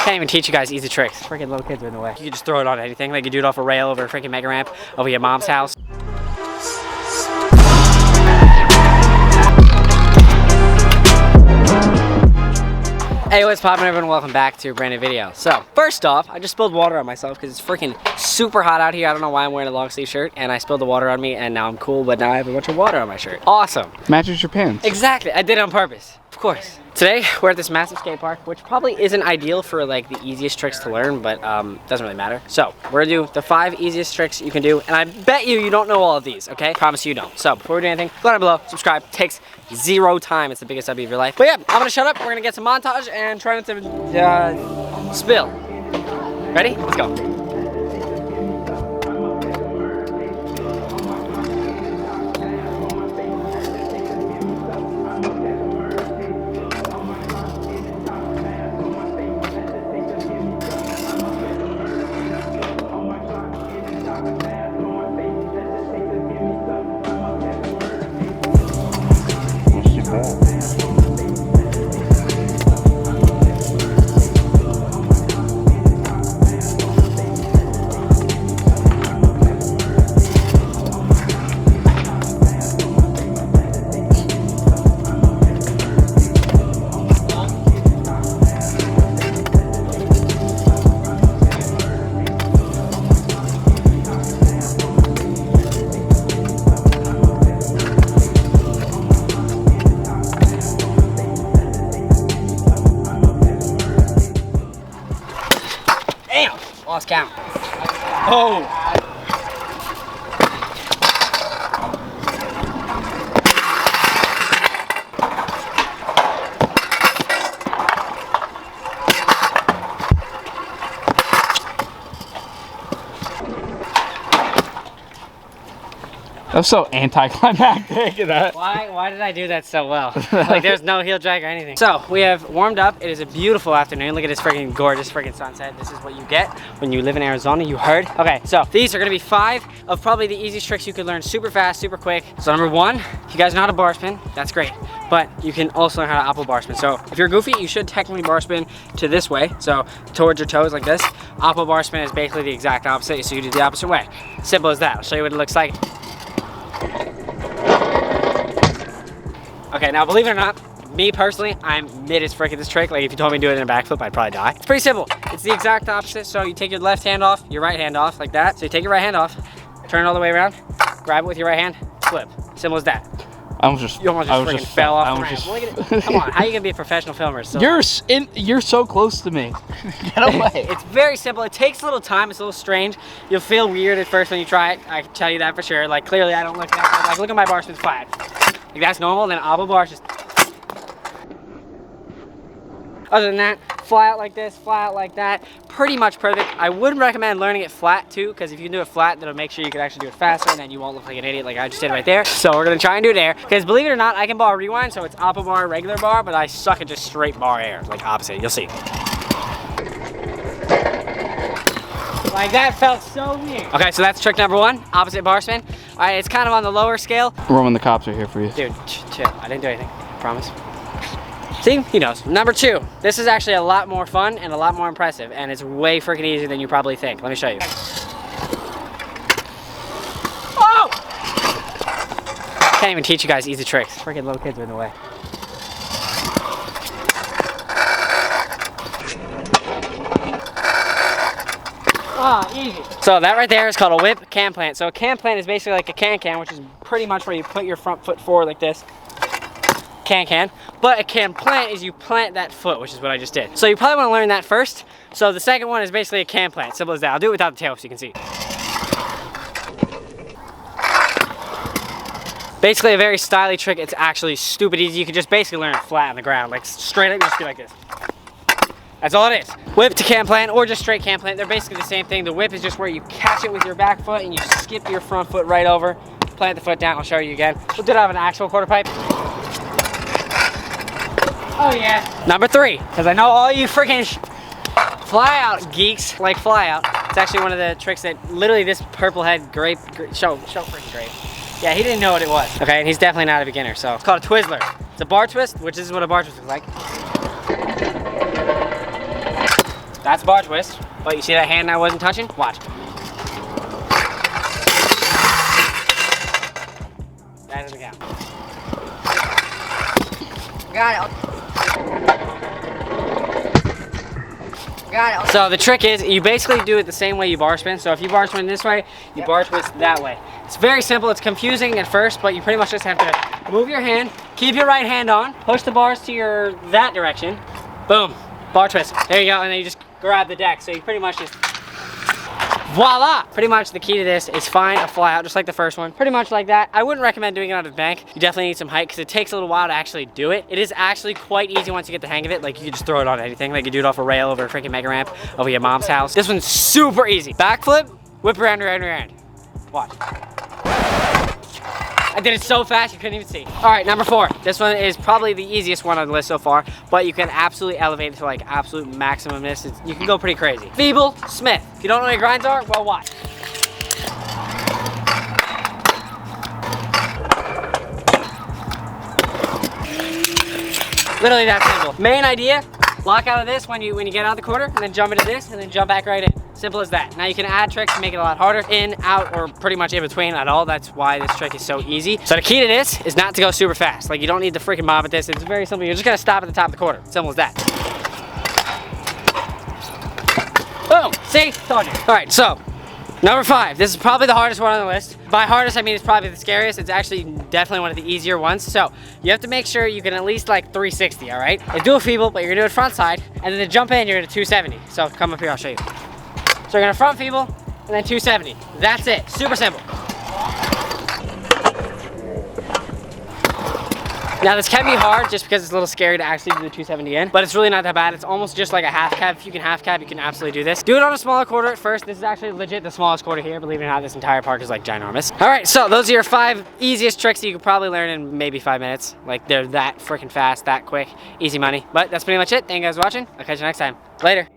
Can't even teach you guys easy tricks. Freaking little kids are in the way. You can just throw it on anything. Like you do it off a rail over a freaking mega ramp over your mom's house. Hey, what's poppin', everyone? Welcome back to a brand new video. So, first off, I just spilled water on myself because it's freaking super hot out here. I don't know why I'm wearing a long sleeve shirt, and I spilled the water on me, and now I'm cool, but now I have a bunch of water on my shirt. Awesome. Matches your pants. Exactly. I did it on purpose. Of course. Today, we're at this massive skate park, which probably isn't ideal for like the easiest tricks to learn, but doesn't really matter. So, we're gonna do the 5 easiest tricks you can do, and I bet you don't know all of these, okay? Promise you don't. So, before we do anything, go down below, subscribe. Takes 0 time. It's the biggest W of your life. But yeah, I'm gonna shut up. We're gonna get some montage and try not to spill. Ready? Let's go. Lost count. Oh! That was so anticlimactic. Why did I do that so well? Like there's no heel drag or anything. So we have warmed up. It is a beautiful afternoon. Look at this freaking gorgeous freaking sunset. This is what you get when you live in Arizona, you heard? Okay, so these are gonna be 5 of probably the easiest tricks you can learn super fast, super quick. So number 1, if you guys know how to bar spin, that's great. But you can also learn how to oppo bar spin. So if you're goofy, you should technically bar spin to this way. So towards your toes like this. Oppo bar spin is basically the exact opposite. So you do the opposite way. Simple as that. I'll show you what it looks like. Okay, now believe it or not, me personally, I'm mid as frick at this trick. Like if you told me to do it in a backflip, I'd probably die. It's pretty simple. It's the exact opposite. So you take your left hand off, your right hand off, like that. So you take your right hand off, turn it all the way around, grab it with your right hand, flip. Simple as that. You almost just freaking fell off the ramp. Look at it. Come on, how are you gonna be a professional filmer? So you're so close to me. Get away. It's very simple. It takes a little time. It's a little strange. You'll feel weird at first when you try it. I can tell you that for sure. Like clearly, I don't look that good. Like look at my bar spin's flat. Like that's normal. And then oppo bar is just. Other than that, fly out like this, fly out like that. Pretty much perfect. I would recommend learning it flat too, because if you can do it flat, that'll make sure you can actually do it faster, and then you won't look like an idiot like I just did right there. So we're gonna try and do it air, because believe it or not, I can bar rewind, so it's oppo bar, regular bar, but I suck at just straight bar air, like opposite. You'll see. Like that felt so weird. Okay, so that's trick number 1, opposite bar spin. All right, it's kind of on the lower scale. Roman, the cops are here for you. Dude, chill. I didn't do anything. I promise. See, he knows. Number 2, this is actually a lot more fun and a lot more impressive, and it's way freaking easier than you probably think. Let me show you. Oh! Can't even teach you guys easy tricks. Freaking little kids are in the way. Ah, easy. So that right there is called a whip can plant. So a can plant is basically like a can, which is pretty much where you put your front foot forward like this. Can. But a can plant is you plant that foot, which is what I just did. So you probably want to learn that first. So the second one is basically a can plant. Simple as that. I'll do it without the tail so you can see. Basically a very stylish trick. It's actually stupid easy. You can just basically learn it flat on the ground. Like straight up, you just be like this. That's all it is. Whip to can plant or just straight can plant. They're basically the same thing. The whip is just where you catch it with your back foot and you skip your front foot right over. Plant the foot down. I'll show you again. We'll do it out of an actual quarter pipe. Oh yeah. Number 3, because I know all you freaking fly out geeks like fly out. It's actually one of the tricks that literally this purple head grape show freaking grape. Yeah, he didn't know what it was. Okay, and he's definitely not a beginner. So it's called a Twizzler. It's a bar twist, which is what a bar twist looks like. That's bar twist. But you see that hand I wasn't touching? Watch. That doesn't count. Got it. So the trick is, you basically do it the same way you bar spin. So if you bar spin this way, you bar twist that way. It's very simple. It's confusing at first, but you pretty much just have to move your hand, keep your right hand on, push the bars to that direction. Boom, bar twist. There you go, and then you just grab the deck. So you pretty much just, voila! Pretty much the key to this is find a fly out, just like the first one. Pretty much like that. I wouldn't recommend doing it on the bank. You definitely need some height because it takes a little while to actually do it. It is actually quite easy once you get the hang of it. Like you can just throw it on anything. Like you do it off a rail over a freaking mega ramp over your mom's house. This one's super easy. Backflip, whip around, around, around. Watch. I did it so fast you couldn't even see. All right, number 4. This one is probably the easiest one on the list so far, but you can absolutely elevate it to like absolute maximumness. You can go pretty crazy. Feeble Smith. If you don't know what your grinds are, well, watch. Literally that simple. Main idea, lock out of this when you get out of the quarter, and then jump into this, and then jump back right in. Simple as that. Now you can add tricks to make it a lot harder, in, out, or pretty much in between at all. That's why this trick is so easy. So the key to this is not to go super fast. Like you don't need to freaking mob at this. It's very simple. You're just gonna stop at the top of the quarter. Simple as that. Boom, see, told you. All right, so number 5. This is probably the hardest one on the list. By hardest, I mean it's probably the scariest. It's actually definitely one of the easier ones. So you have to make sure you can at least like 360, all right? You do a feeble, but you're gonna do it front side, and then to jump in, you're gonna 270. So come up here, I'll show you. So you're gonna front feeble, and then 270. That's it, super simple. Now this can be hard just because it's a little scary to actually do the 270 in, but it's really not that bad. It's almost just like a half cab. If you can half cab, you can absolutely do this. Do it on a smaller quarter at first. This is actually legit the smallest quarter here. Believe it or not, this entire park is like ginormous. All right, so those are your 5 easiest tricks that you could probably learn in maybe 5 minutes. Like they're that freaking fast, that quick, easy money. But that's pretty much it. Thank you guys for watching. I'll catch you next time. Later.